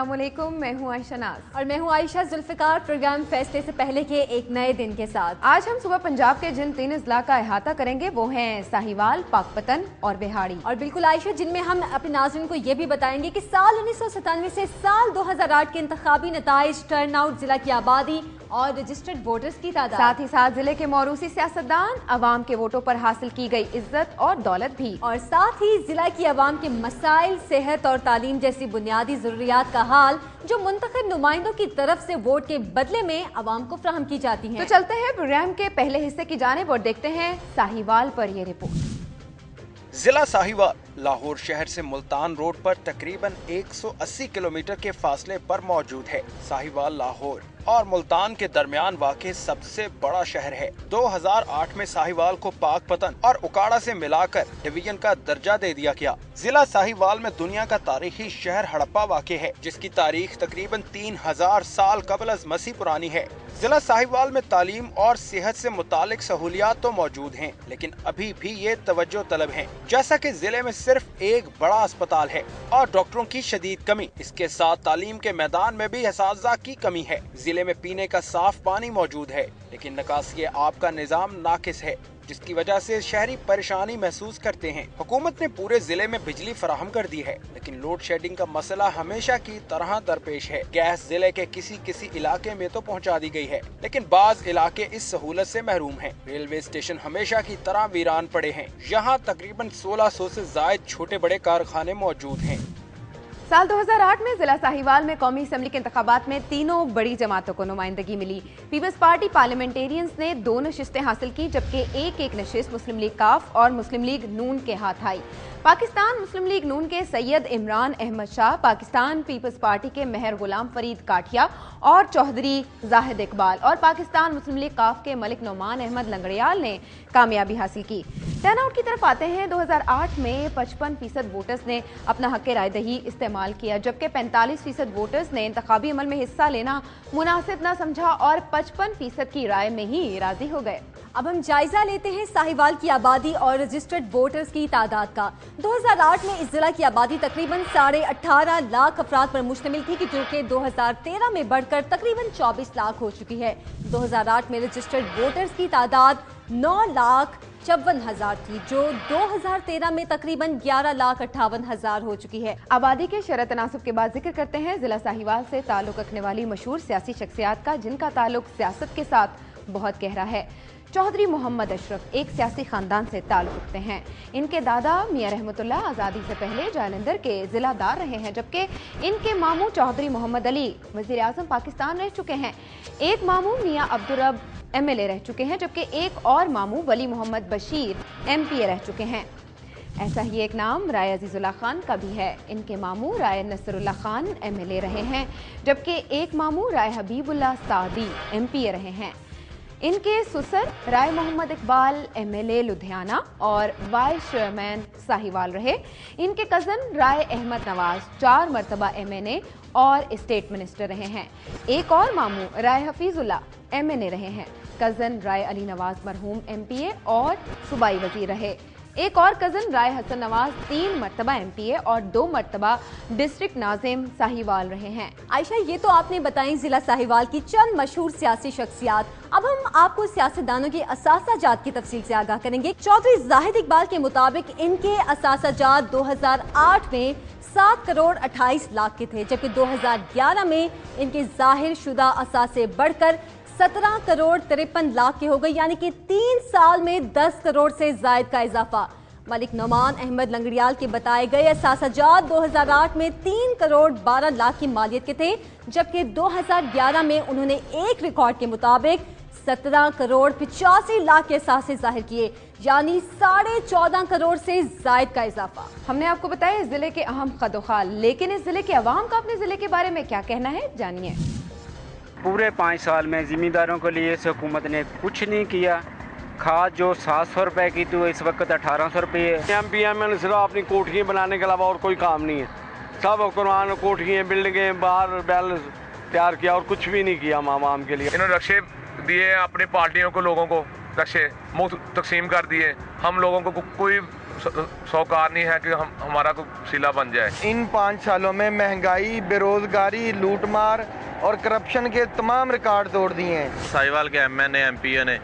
अस्सलाम वालेकुम, मैं हूँ आयशा नाज और मैं हूँ आयशा जुल्फिकार। प्रोग्राम फैसले से पहले के एक नए दिन के साथ आज हम सुबह पंजाब के जिन 3 अजला का अहाता करेंगे वो हैं साहिवाल, पाकपतन और बिहाड़ी। और बिल्कुल आयशा, जिनमें हम अपने नाज़रीन को ये भी बताएंगे कि साल 1997 से साल 2008 के इंतखाबी नताइज, टर्न आउट, जिला की आबादी और रजिस्टर्ड वोटर्स की तादाद, साथ ही साथ जिले के मौरूसी सियासतदान, अवाम के वोटों पर हासिल की गई इज्जत और दौलत भी, और साथ ही जिला की आवाम के मसाइल, सेहत और तालीम जैसी बुनियादी जरूरियात का हाल जो मुंतखब नुमाइंदों की तरफ से वोट के बदले में आवाम को फ्राहम की जाती हैं। तो चलते हैं प्रोग्राम के पहले हिस्से की जानिब और देखते हैं साहिवाल पर ये रिपोर्ट। जिला साहिवाल लाहौर शहर से मुल्तान रोड पर तकरीबन 180 किलोमीटर के फासले पर मौजूद है। साहिवाल लाहौर और मुल्तान के दरमियान वाक़ सबसे बड़ा शहर है। 2008 में साहिवाल को पाकपतन और उकाड़ा से मिलाकर डिवीजन का दर्जा दे दिया गया। जिला साहिवाल में दुनिया का तारीखी शहर हड़प्पा वाक़ है, जिसकी तारीख तकरीबन 3000 साल कबल अज़ मसीह पुरानी है। जिला साहिवाल में तालीम और सेहत से मुतालिक सहूलियात तो मौजूद हैं, लेकिन अभी भी ये तवज्जो तलब हैं। जैसा कि जिले में सिर्फ एक बड़ा अस्पताल है और डॉक्टरों की शदीद कमी, इसके साथ तालीम के मैदान में भी असातिज़ा की कमी है। जिले में पीने का साफ पानी मौजूद है, लेकिन निकासी आब का निज़ाम नाकिस है, जिसकी वजह से शहरी परेशानी महसूस करते हैं। हुकूमत ने पूरे जिले में बिजली फराहम कर दी है, लेकिन लोड शेडिंग का मसला हमेशा की तरह दरपेश है। गैस जिले के किसी इलाके में तो पहुंचा दी गई है, लेकिन बाज इलाके इस सहूलत से महरूम हैं। रेलवे स्टेशन हमेशा की तरह वीरान पड़े हैं। यहाँ तकरीबन 1600 से जायद छोटे बड़े कारखाने मौजूद हैं। साल 2008 में जिला साहिवाल में कौमी असम्बली के इंतखाबात में तीनों बड़ी जमातों को नुमाइंदगी मिली। पीपल्स पार्टी पार्लियामेंटेरियंस ने 2 नशिस्तें हासिल की, जबकि एक नशिस्त मुस्लिम लीग काफ और मुस्लिम लीग नून के हाथ आई। पाकिस्तान मुस्लिम लीग नून के सैयद इमरान अहमद शाह, पाकिस्तान पीपल्स पार्टी के मेहर गुलाम फरीद काठिया और चौधरी जाहिद इकबाल और पाकिस्तान मुस्लिम लीग काफ के मलिक नौमान अहमद लंगड़ियाल ने कामयाबी हासिल की। टर्न आउट की तरफ आते हैं। 2008 में 55% वोटर्स ने अपना हक राय दही इस्तेमाल किया, जबकि 45% वोटर्स ने इंतखाबी अमल में हिस्सा लेना मुनासिब न समझा और 55% की राय में ही राजी हो गए। अब हम जायजा लेते हैं साहिवाल की आबादी और रजिस्टर्ड वोटर्स की तादाद का। 2008 में इस जिला की आबादी तकरीबन 18.5 लाख अफराद पर मुश्तमिल थी, जो कि 2013 में बढ़कर तकरीबन 24 लाख हो चुकी है। 2008 में रजिस्टर्ड वोटर्स की तादाद 9,54,000 थी, जो 2013 में तकरीबन 11,58,000 हो चुकी है। आबादी के शरत तनासुब के बाद जिक्र करते हैं जिला साहिवाल से ताल्लुक रखने वाली मशहूर सियासी शख्सियात का, जिनका ताल्लुक सियासत के साथ बहुत गहरा है। चौधरी मोहम्मद अशरफ एक सियासी खानदान से ताल्लुक रखते हैं। इनके दादा मियां रहमतुल्लाह आज़ादी से पहले जालंधर के जिलादार रहे हैं, जबकि इनके मामू चौधरी मोहम्मद अली वज़ीर आज़म पाकिस्तान रह चुके हैं। एक मामू मियां अब्दुर्रब MLA रह चुके हैं, जबकि एक और मामू वली मोहम्मद बशीर MPA रह चुके हैं। ऐसा ही एक नाम राय अजीजुल्लाह खान का भी है। इनके मामू राय नसरुल्लाह खान MLA रहे हैं, जबकि एक मामू राय हबीबुल्लाह सादी MPA रहे हैं। इनके ससुर राय मोहम्मद इकबाल MLA लुधियाना और वाइस चेयरमैन साहिवाल रहे। इनके कज़न राय अहमद नवाज 4 मरतबा MNA और स्टेट मिनिस्टर रहे हैं। एक और मामू राय हफीजुल्लाह MNA रहे हैं। कज़न राय अली नवाज मरहूम MPA और सूबाई वजीर रहे। एक और कज़न राय हसन नवाज 3 मरतबा MPA और 2 मरतबा डिस्ट्रिक्ट नाजिम साहिवाल रहे हैं। आयशा, ये तो आपने बताई जिला साहिवाल की चंद मशहूर सियासी शख्सियात। अब हम आपको सियासतदानों के असासाजात की तफसील से आगाह करेंगे। चौधरी जाहिद इकबाल के मुताबिक इनके असासाजात 2008 में 7 करोड़ 28 लाख के थे, जबकि 2011 में इनके जाहिर शुदा असासे बढ़कर 17 करोड़ 53 लाख के हो गई, यानी कि 3 साल में 10 करोड़ से जायद का इजाफा। मलिक नौमान अहमद लंगड़ियाल के बताए गए असासाजात 2008 में 3 करोड़ 12 लाख की मालियत के थे, जबकि 2011 में उन्होंने एक रिकॉर्ड के मुताबिक 17 करोड़ 85 लाख के असासे जाहिर किए, यानी 14.5 करोड़ से जायद का इजाफा। हमने आपको बताया इस जिले के अहम कदोखाल, लेकिन इस जिले के अवाम का अपने जिले के बारे में क्या कहना है, जानिए। पूरे 5 साल में ज़िम्मेदारों के लिए इस हुकूमत ने कुछ नहीं किया। खाद जो 700 रुपए की थी, इस वक्त 1800 रुपये है। MPM ने सिर्फ अपनी कोठियाँ बनाने के अलावा और कोई काम नहीं है। सब कुरान कोठियाँ, बिल्डिंगें, बाहर बैल तैयार किया और कुछ भी नहीं किया आवाम के लिए। इन्होंने रक्शे दिए अपनी पार्टियों को, लोगों को रक्शे मुफ्त तकसीम कर दिए। हम लोगों को कोई सौकार नहीं है कि हमारा कोई सिला बन जाए। इन 5 सालों में महंगाई, बेरोजगारी, लूटमार और करप्शन के तमाम रिकॉर्ड तोड़ दिए हैं। साहिवाल के MNA MPO ने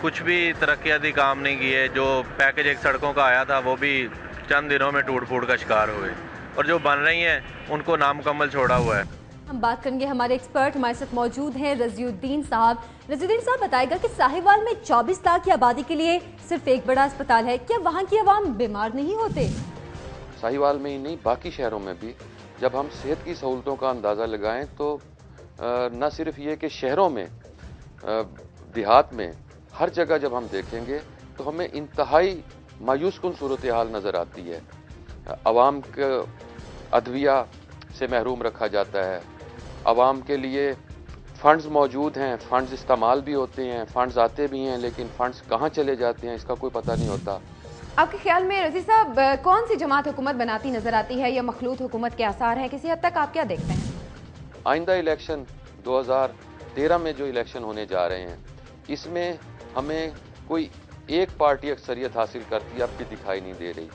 कुछ भी तरक्याती काम नहीं किए। जो पैकेज एक सड़कों का आया था वो भी चंद दिनों में टूट फूट का शिकार हुए, और जो बन रही हैं उनको नामुकम्मल छोड़ा हुआ है। हम बात करेंगे, हमारे एक्सपर्ट हमारे साथ मौजूद हैं रज़ियुद्दीन साहब। रज़ियुद्दीन साहब बताएगा कि साहिवाल में 24 लाख की आबादी के लिए सिर्फ एक बड़ा अस्पताल है, क्या वहाँ की आवाम बीमार नहीं होते? साहिवाल में ही नहीं, बाकी शहरों में भी जब हम सेहत की सहूलतों का अंदाज़ा लगाएं तो न सिर्फ ये कि शहरों में, देहात में, हर जगह जब हम देखेंगे तो हमें इंतहाई मायूस कुन सूरत हाल नज़र आती है। आवाम को अदविया से महरूम रखा जाता है, आवाम के लिए फंड्स मौजूद हैं, फंड्स इस्तेमाल भी होते हैं, फंड्स आते भी हैं, लेकिन फंड्स कहाँ चले जाते हैं इसका कोई पता नहीं होता। आपके ख्याल में रज़ी साहब कौन सी जमात हुकूमत बनाती नजर आती है या मखलूत हुकूमत के आसार हैं किसी हद तक, आप क्या देखते हैं? आइंदा इलेक्शन 2013 में जो इलेक्शन होने जा रहे हैं, इसमें हमें कोई एक पार्टी अक्सरियत हासिल करती अब भी दिखाई नहीं दे रही।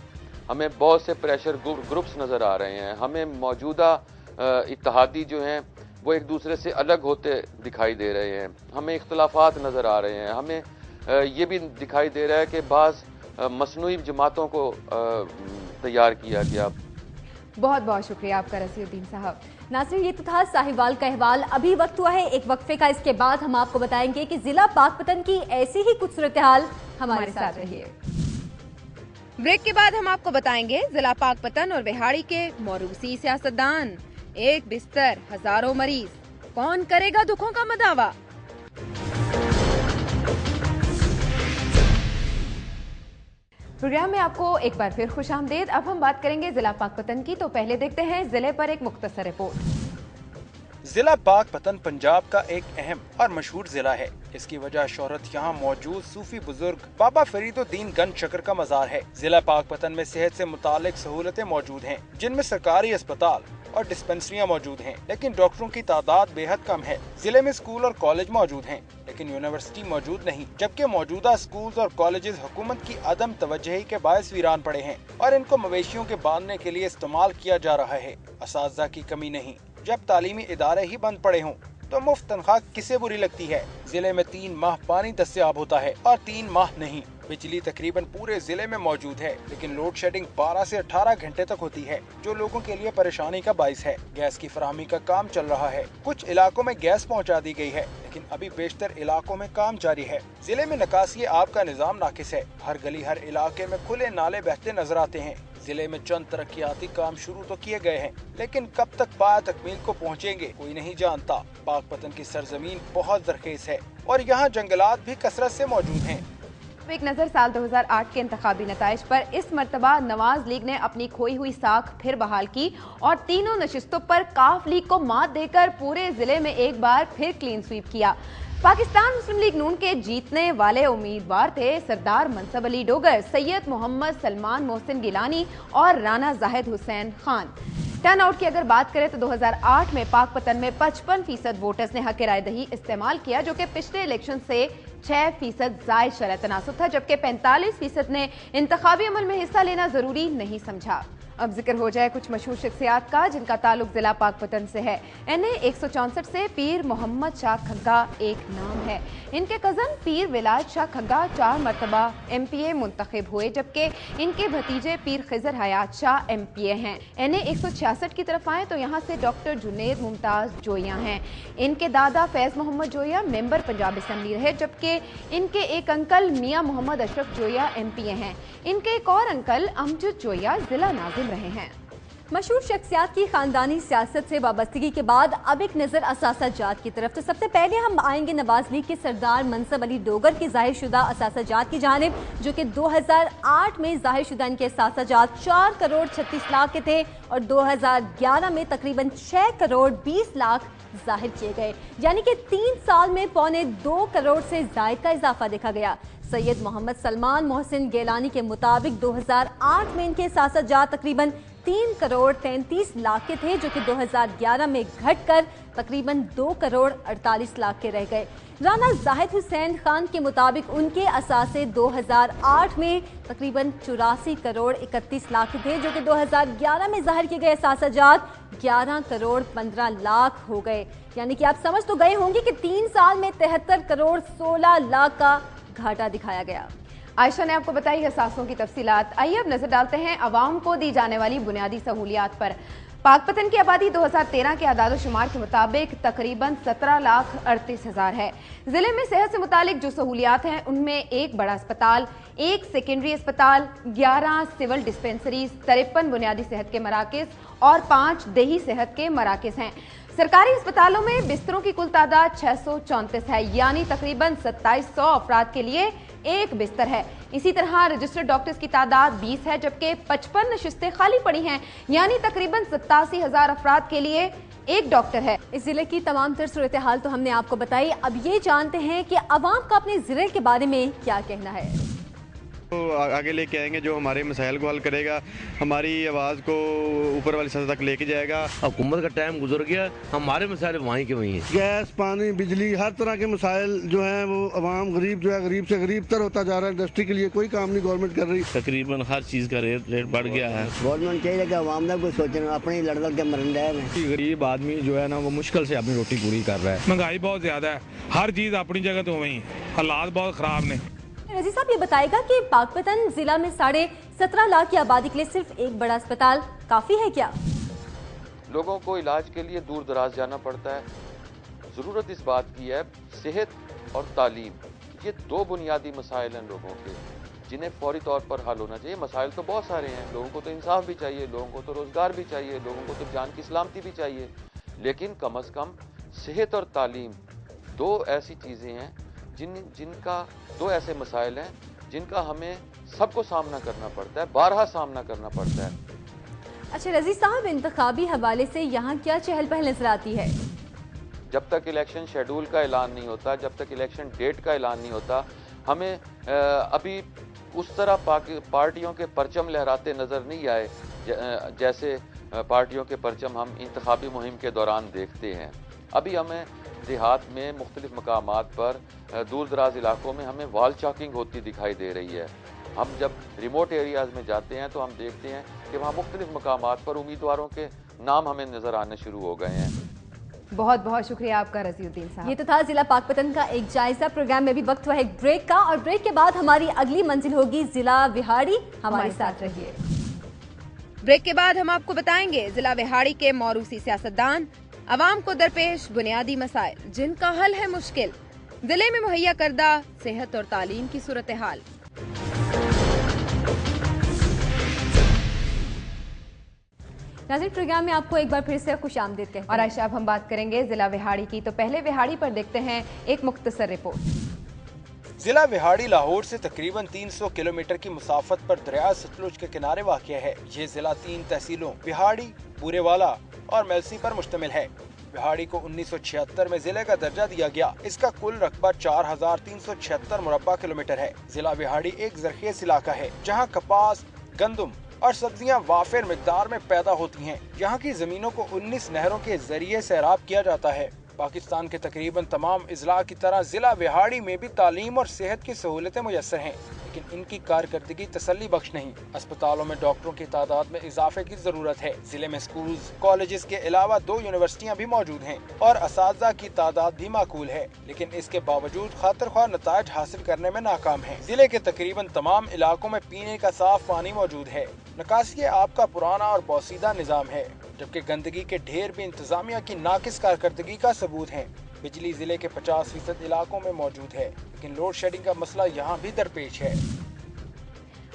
हमें बहुत से प्रेशर ग्रुप्स नज़र आ रहे हैं। हमें मौजूदा इत्तेहादी जो हैं वो एक दूसरे से अलग होते दिखाई दे रहे हैं। हमें इख्तलाफात नज़र आ रहे हैं। हमें ये भी दिखाई दे रहा है कि बाज़ मसनूई जमातों को तैयार किया गया। बहुत बहुत शुक्रिया आपका रज़ियुद्दीन साहब। नाज़रीन, ये तो था साहिवाल का अहवाल। अभी वक्त हुआ है एक वक्फे का, इसके बाद हम आपको बताएंगे कि जिला पाकपतन की ऐसी ही कुछ सूरत हाल। हमारे साथ रहिए। ब्रेक के बाद हम आपको बताएंगे जिला पाकपतन और बिहाड़ी के मौरूसी सियासतदान। एक बिस्तर हजारों मरीज, कौन करेगा दुखों का मदावा? प्रोग्राम में आपको एक बार फिर खुशामदीद। अब हम बात करेंगे जिला पाकपतन की, तो पहले देखते हैं जिले पर एक मुख्तसर रिपोर्ट। जिला पाकपतन पंजाब का एक अहम और मशहूर जिला है। इसकी वजह शोहरत यहाँ मौजूद सूफी बुजुर्ग बाबा फरीदुद्दीन गंज शकर का मज़ार है। जिला पाकपतन में सेहत से मुतालिक सहूलतें मौजूद हैं, जिनमें सरकारी अस्पताल और डिस्पेंसरियाँ मौजूद हैं, लेकिन डॉक्टरों की तादाद बेहद कम है। जिले में स्कूल और कॉलेज मौजूद हैं, लेकिन यूनिवर्सिटी मौजूद नहीं, जबकि मौजूदा स्कूल और कॉलेजेस हुकूमत की अदम तवज्जुही के बायस वीरान पड़े हैं और इनको मवेशियों के बांधने के लिए इस्तेमाल किया जा रहा है। असातिज़ा की कमी नहीं, जब तालीमी इदारे ही बंद पड़े हों तो मुफ्त तनख्वाह किसे बुरी लगती है। जिले में 3 माह पानी दस्तयाब होता है और 3 माह नहीं। बिजली तकरीबन पूरे जिले में मौजूद है, लेकिन लोड शेडिंग 12 से 18 घंटे तक होती है, जो लोगों के लिए परेशानी का बाइस है। गैस की फराहमी का काम चल रहा है, कुछ इलाकों में गैस पहुंचा दी गई है, लेकिन अभी बेशतर इलाकों में काम जारी है। जिले में निकासी आब का निजाम नाकिस है। हर गली हर इलाके में खुले नाले बहते नजर आते हैं। जिले में चंद तरक्याती काम शुरू तो किए गए हैं, लेकिन कब तक पाया तकमील को पहुँचेंगे कोई नहीं जानता। पाकपतन की सरजमीन बहुत जरखेज है और यहाँ जंगलात भी कसरत से मौजूद हैं। एक नज़र साल 2008 के इंतखाबी नताइज पर। इस मर्तबा नवाज लीग ने अपनी खोई हुई साख फिर बहाल की और तीनों नशिस्तों पर काफ लीग को मात देकर पूरे जिले में एक बार फिर क्लीन स्वीप किया। पाकिस्तान मुस्लिम लीग नून के जीतने वाले उम्मीदवार थे सरदार मनसब अली डोगर, सैयद मोहम्मद सलमान मोहसिन गिलानी और राना जाहिद हुसैन खान। टर्न आउट की अगर बात करें तो 2008 में पाकपतन में 55% वोटर्स ने हक राय दही इस्तेमाल किया, जो कि पिछले इलेक्शन से 6% जायद शरह तनासुब था, जबकि 45% ने इंतखाबी अमल में हिस्सा लेना जरूरी नहीं समझा। अब जिक्र हो जाए कुछ मशहूर शख्सियात का जिनका ताल्लुक जिला पाकपतन से है। NA 164 से पीर मोहम्मद शाह खग्गा एक नाम है। इनके कजन पीर विलायत शाह खग्गा 4 मरतबा MPA मुंतखब हुए, जबकि इनके भतीजे पीर खिजर हयात शाह MPA हैं। NA 166 की तरफ आए तो यहाँ से डॉक्टर जुनेद मुमताज जोया हैं। इनके दादा फैज मोहम्मद जोया मेंबर पंजाब असम्बली रहे, जबकि इनके एक अंकल मियाँ मोहम्मद अशरफ जोया MPA हैं। इनके एक और अंकल अमजद जोया जिला नाजिम रहे हैं। मशहूर शख्सियात की खानदानी सियासत से वाबस्तगी के बाद अब एक नज़र असासाजात की तरफ। तो सबसे पहले हम आएंगे नवाज लीग के सरदार मनसब अली डोगर की जाहिर शुदा असासाजात की जानिब, जो कि 2008 में जाहिर शुदा इनके असासाजात 4 करोड़ 36 लाख के थे और 2011 में तकरीबन 6 करोड़ 20 लाख जाहिर किए गए, यानी कि 3 साल में 2.25 करोड़ से जायद का इजाफा देखा गया। सैयद मोहम्मद सलमान मोहसिन गेलानी के मुताबिक 2008 में इनके असासाजात तकरीबन 3 करोड़ 33 लाख के थे, जो कि 2011 में घटकर तकरीबन 2 करोड़ 48 लाख के रह गए। राना जाहिद हुसैन खान के मुताबिक उनके असासे 2008 में तकरीबन 84 करोड़ 31 लाख थे, जो कि 2011 में जाहिर किए गए असासाजात 11 करोड़ 15 लाख हो गए। यानी कि आप समझ तो गए होंगे कि 3 साल में 73 करोड़ 16 लाख का घाटा दिखाया गया। आयशा ने आपको बताई असासों की तफसीलात। आइए अब नजर डालते हैं अवाम को दी जाने वाली बुनियादी सहूलियात पर। पाकपतन की आबादी 2013 के आदाद-ओ-शुमार के मुताबिक तकरीबन 17,38,000 है। जिले में सेहत से मुतालिक जो सहूलियात हैं उनमें एक बड़ा अस्पताल, एक सेकेंडरी अस्पताल, 11 सिविल डिस्पेंसरीज, 53 बुनियादी सेहत के मराकज और 5 देही सेहत के मराकज हैं। सरकारी अस्पतालों में बिस्तरों की कुल तादाद 634 है, यानी तकरीबन 2700 अफराद के लिए एक बिस्तर है। इसी तरह रजिस्टर्ड डॉक्टर्स की तादाद 20 है, जबकि 55 नशिस्तें खाली पड़ी हैं, यानी तकरीबन 87,000 अफराद के लिए एक डॉक्टर है। इस जिले की तमाम तर सूरत हाल तो हमने आपको बताई। अब ये जानते हैं कि अवाम का अपने जिले के बारे में क्या कहना है। तो आगे लेके आएंगे जो हमारे मसाइल को हल करेगा, हमारी आवाज़ को ऊपर वाली सतह तक लेके जाएगा। हुकूमत का टाइम गुजर गया, हमारे मसाइल वहीं के वहीं हैं। गैस, पानी, बिजली, हर तरह के मसाइल जो हैं वो अवाम गरीब जो है गरीब से गरीब तर होता जा रहा है। इंडस्ट्री के लिए कोई काम नहीं गवर्नमेंट कर रही। तकरीबन हर चीज़ का रेट बढ़ गया है। गवर्नमेंट चाहिए कि अवाम का कुछ सोचना, अपने लड़ लड़ के मरन रहे। गरीब आदमी जो है ना वो मुश्किल से अपनी रोटी पूरी कर रहा है। महंगाई बहुत ज्यादा है, हर चीज़ अपनी जगह तो वहीं, हालात बहुत ख़राब ने। रजी साहब ये बताएगा कि पाकपतन जिला में 17.5 लाख की आबादी के लिए सिर्फ एक बड़ा अस्पताल काफ़ी है क्या? लोगों को इलाज के लिए दूर दराज जाना पड़ता है। ज़रूरत इस बात की है, सेहत और तालीम, ये 2 बुनियादी मसाइल हैं लोगों के, जिन्हें फौरी तौर पर हल होना चाहिए। मसाइल तो बहुत सारे हैं, लोगों को तो इंसाफ भी चाहिए, लोगों को तो रोज़गार भी चाहिए, लोगों को तो जान की सलामती भी चाहिए, लेकिन कम अज़ कम सेहत और तालीम 2 ऐसी चीज़ें हैं जिनका 2 ऐसे मसाइल हैं जिनका हमें सबको सामना करना पड़ता है, बारहा सामना करना पड़ता है। अच्छा रजी साहब, इंतखाबी हवाले से यहाँ क्या चहल पहल नजर आती है? जब तक इलेक्शन शेड्यूल का ऐलान नहीं होता, जब तक इलेक्शन डेट का ऐलान नहीं होता, हमें अभी उस तरह पार्टियों के परचम लहराते नज़र नहीं आए जैसे पार्टियों के परचम हम इंतखाबी मुहिम के दौरान देखते हैं। अभी हमें देहात में मुख्तलिफ मकामात पर, दूर दराज इलाकों में हमें वॉल चॉकिंग होती दिखाई दे रही है। हम जब रिमोट एरियाज़ में जाते हैं तो हम देखते हैं कि वहाँ मुख्तलिफ मकामात पर उम्मीदवारों के नाम हमें नज़र आने शुरू हो गए हैं। बहुत बहुत शुक्रिया आपका रज़ीउद्दीन साहब। ये तो था जिला पाकपतन का एक जायजा। प्रोग्राम में भी वक्त हुआ है एक ब्रेक का, और ब्रेक के बाद हमारी अगली मंजिल होगी जिला विहाड़ी। हमारे साथ रहिए। ब्रेक के बाद हम आपको बताएंगे जिला विहाड़ी के मौरूसी सियासतदान, अवाम को दरपेश बुनियादी मसाइल जिनका हल है मुश्किल, जिले में मुहैया करदा सेहत और तालीम की सूरत हाल। नाज़रीन, प्रोग्राम में आपको एक बार फिर से खुशामदीद कहते हैं। और आयशा, अब हम बात करेंगे जिला विहाड़ी की, तो पहले विहाड़ी पर देखते हैं एक मुख्तसर रिपोर्ट। जिला विहाड़ी लाहौर से तकरीबन 300 किलोमीटर की मुसाफत पर दरिया सतलुज के किनारे वाक़िया है। ये जिला 3 तहसीलों विहाड़ी, बूरेवाला और मेलसी पर मुश्तमिल है। विहाड़ी को 1976 में जिले का दर्जा दिया गया। इसका कुल रकबा 4,376 मुरब्बा किलोमीटर है। जिला विहाड़ी एक ज़रख़ीज़ इलाका है जहाँ कपास, गंदम और सब्जियां वाफिर मिकदार में पैदा होती हैं। यहाँ की जमीनों को 19 नहरों के जरिए सैराब किया जाता है। पाकिस्तान के तकरीबन तमाम अजला की तरह जिला विहाड़ी में भी तालीम और सेहत की सहूलतें मुयस्सर हैं, लेकिन इनकी कारकर्दगी तसल्ली बख्श नहीं। अस्पतालों में डॉक्टरों की तादाद में इजाफे की जरूरत है। जिले में स्कूल, कॉलेजेस के अलावा 2 यूनिवर्सिटियां भी मौजूद हैं और असातिज़ा की तादाद भी माकूल है, लेकिन इसके बावजूद खातिर ख्वाह नताइज हासिल करने में नाकाम है। जिले के तकरीबन तमाम इलाकों में पीने का साफ पानी मौजूद है। निकासी आब का पुराना और बोसीदा निज़ाम है, जबकि गंदगी के ढेर भी इंतजामिया की नाकिस कारकर्दगी का सबूत है। बिजली जिले के 50% इलाकों में मौजूद है, लेकिन लोड शेडिंग का मसला यहाँ भी दरपेश है।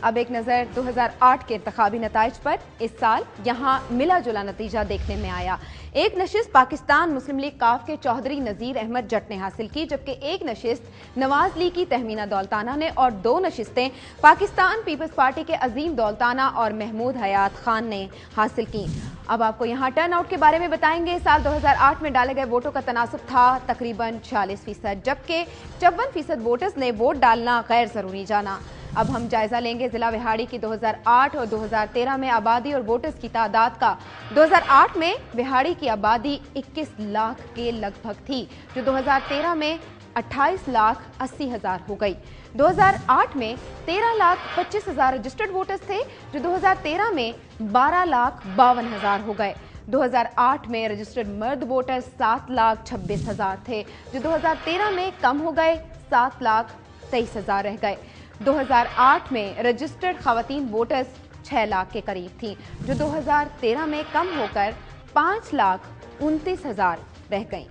अब एक नज़र 2008 के इंतखाबी नताइज पर। इस साल यहाँ मिला जुला नतीजा देखने में आया। एक नशिस्त पाकिस्तान मुस्लिम लीग काफ के चौधरी नज़ीर अहमद जट ने हासिल की, जबकि एक नशिस्त नवाज लीग की तहमीना दौलताना ने और 2 नशिस्तें पाकिस्तान पीपल्स पार्टी के अजीम दौलताना और महमूद हयात खान ने हासिल की। अब आपको यहाँ टर्न आउट के बारे में बताएंगे। साल 2008 में डाले गए वोटों का तनासुब था तकरीबन 46%, जबकि 54% वोटर्स ने वोट डालना गैर जरूरी जाना। अब हम जायजा लेंगे जिला विहाड़ी की 2008 और 2013 में आबादी और वोटर्स की तादाद का। 2008 में विहाड़ी की आबादी 21 लाख के लगभग थी, जो 2013 में 28,80,000 हो गई। 2008 में 13,25,000 रजिस्टर्ड वोटर्स थे, जो 2013 में 12,52,000 हो गए। 2008 में रजिस्टर्ड मर्द वोटर्स 7,26,000 थे, जो 2013 में कम हो गए, 7,23,000 रह गए। 2008 में रजिस्टर्ड खवातीन वोटर्स 6 लाख के करीब थी, जो 2013 में कम होकर 5,29,000 रह गईं।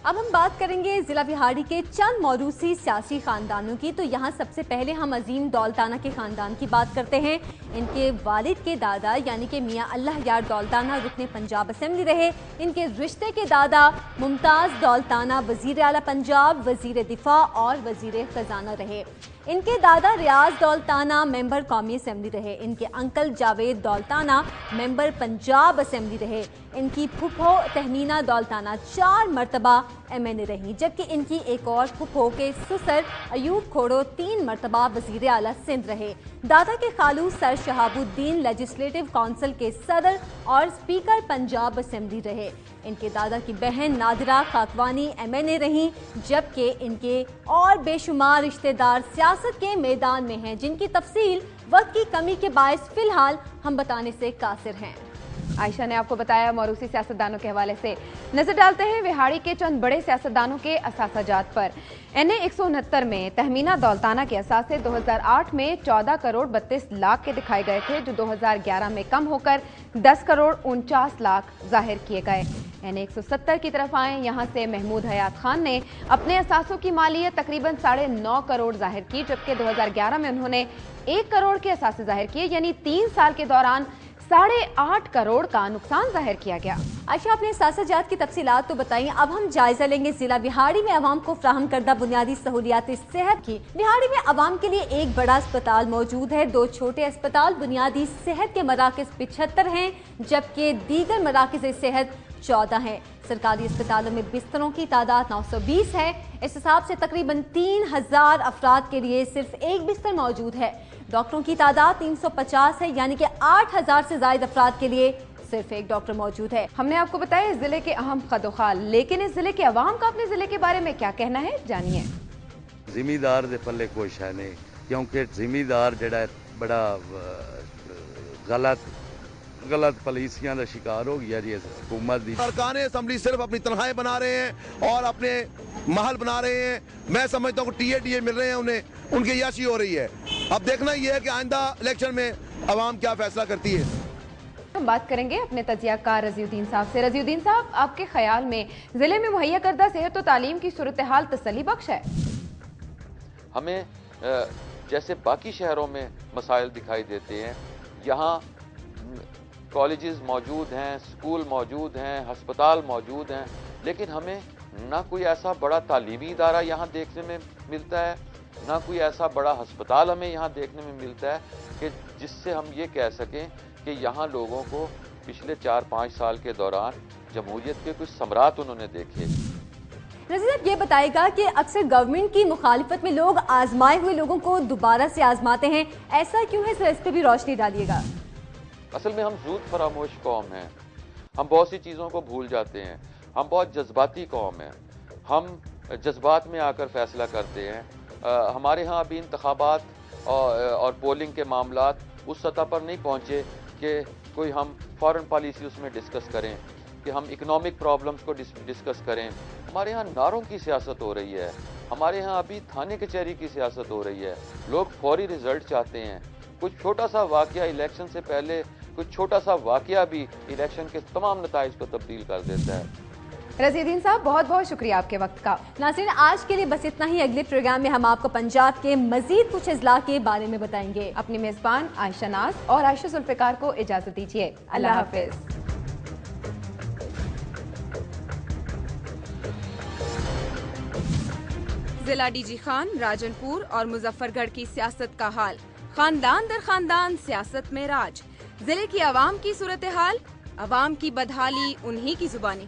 अब हम बात करेंगे जिला विहाड़ी के चंद मौरूसी सियासी खानदानों की। तो यहाँ सबसे पहले हम अजीम दौलताना के खानदान की बात करते हैं। इनके वालिद के दादा यानी कि मियाँ अल्लाह यार दौलताना रुकने पंजाब असेंबली रहे। इनके रिश्ते के दादा मुमताज़ दौलताना वजीर आला पंजाब, वजीर दिफा और वजीर खजाना रहे। इनके दादा रियाज दौलताना मेंबर कौमी असेंबली रहे। इनके uncle Javed Daultana member Punjab assembly रहे। इनकी फुफो तहमीना दौलताना 4 मरतबा MNA रही, जबकि इनकी एक और फुफो के ससुर अयूब खोड़ो 3 मरतबा वजीर आला सिंध रहे। दादा के खालू सर शहाबुद्दीन लेजिस्लेटिव काउंसिल के सदर और स्पीकर पंजाब असेंबली रहे। इनके दादा की बहन नादिरा खाकवानी MNA रहीं, जबकि इनके और बेशुमार रिश्तेदार सियासत के मैदान में हैं, जिनकी तफसील वक्त की कमी के बायस फिलहाल हम बताने से कासिर हैं। आयशा ने आपको बताया। मौरूसी सियासतदानों के हवाले से नजर डालते हैं विहाड़ी के चंद बड़े सियासतदानों के असासाजात पर। NA 169 में तहमीना दौलताना के असासे 2008 में 14 करोड़ 32 लाख के दिखाए गए थे, जो 2011 में कम होकर 10 करोड़ 49 लाख जाहिर किए गए। NA 170 की तरफ आए। यहाँ से महमूद हयात खान ने अपने असासों की मालियत तकरीबन 9.5 करोड़ जाहिर की, जबकि 2011 में उन्होंने 1 करोड़ के असासे जाहिर किए, यानी 3 साल के दौरान 8.5 करोड़ का नुकसान जाहिर किया गया। आयशा, अपने सासाजात की तफसीलात तो बताइए। अब हम जायजा लेंगे जिला विहाड़ी में आवाम को फ्राहम करदा बुनियादी सहूलियात सेहत की। विहाड़ी में आवाम के लिए एक बड़ा अस्पताल मौजूद है, 2 छोटे अस्पताल बुनियादी सेहत के मराकज 75 हैं, जबकि दीगर मराकज सेहत 14 हैं। सरकारी अस्पतालों में बिस्तरों की तादाद 920 है। इस हिसाब से तकरीबन 3000 अफराद के लिए सिर्फ एक बिस्तर मौजूद है। डॉक्टरों की तादाद 350 है, यानी कि 8000 से ज्यादा अफराद के लिए सिर्फ एक डॉक्टर मौजूद है। हमने आपको बताया इस जिले के अहम खदोखाल, लेकिन इस जिले के अवाम का अपने जिले के बारे में क्या कहना है, जानिए। जिमीदार दे पल्ले कोई शै नहीं, क्योंकि जिमीदार जड़ा बड़ा गलत पॉलिसियां का शिकार हो गया जी हुकूमत दी। अरकान असम्बली सिर्फ अपनी तनख्वाहें बना रहे हैं और अपने महल बना रहे हैं। मैं समझता हूँ TA मिल रहे हैं उन्हें, उनकी याशी हो रही है। अब देखना ये है कि आइंदा इलेक्शन में अवाम क्या फैसला करती है। हम बात करेंगे अपने तजियाकार रजीउद्दीन साहब से। रजीउद्दीन साहब, आपके ख्याल में जिले में मुहैया करदा सेहत और तालीम की सूरत हाल तसल्ली बख्श है? हमें जैसे बाकी शहरों में मसाइल दिखाई देते हैं, यहाँ कॉलेजेस मौजूद हैं, स्कूल मौजूद हैं, हस्पताल मौजूद हैं, लेकिन हमें ना कोई ऐसा बड़ा तालीमी इदारा यहाँ देखने में मिलता है, ना कोई ऐसा बड़ा हस्पताल हमें यहाँ देखने में मिलता है कि जिससे हम ये कह सकें कि यहाँ लोगों को पिछले 4-5 साल के दौरान जमहूरियत के कुछ समरात उन्होंने देखे। रज़ी साहब, ये बताएगा कि अक्सर गवर्नमेंट की मुखालिफत में लोग आजमाए हुए लोगों को दोबारा से आजमाते हैं, ऐसा क्यों है? सर, इस पर भी रोशनी डालिएगा। असल में हम ज़ूद फरामोश कौम हैं, हम बहुत सी चीज़ों को भूल जाते हैं, हम बहुत जज्बाती कौम हैं, हम जज्बात में आकर फैसला करते हैं। हमारे यहाँ अभी इंतखाबात और पोलिंग के मामलात उस सतह पर नहीं पहुँचे कि कोई हम फॉरेन पॉलिसी उसमें डिस्कस करें, कि हम इकोनॉमिक प्रॉब्लम्स को डिस्कस करें। हमारे यहाँ नारों की सियासत हो रही है, हमारे यहाँ अभी थाने कचहरी की सियासत हो रही है। लोग फौरी रिजल्ट चाहते हैं। कुछ छोटा सा वाकया इलेक्शन से पहले, कुछ छोटा सा वाकया भी इलेक्शन के तमाम नताइज को तब्दील कर देता है। रज़ीउद्दीन साहब, बहुत बहुत शुक्रिया आपके वक्त का। नाज़रीन, आज के लिए बस इतना ही। अगले प्रोग्राम में हम आपको पंजाब के मजीद कुछ अजला के बारे में बताएंगे। अपनी मेजबान आयशा नाज और आयशा जुल्फ़िकार को इजाजत दीजिए। अल्लाह हाफिज। जिला DG खान, राजनपुर और मुजफ्फरगढ़ की सियासत का हाल। खानदान दर खानदान सियासत में राज। जिले की आवाम की सूरत हाल, عوام کی بدحالی انہی کی زبانی.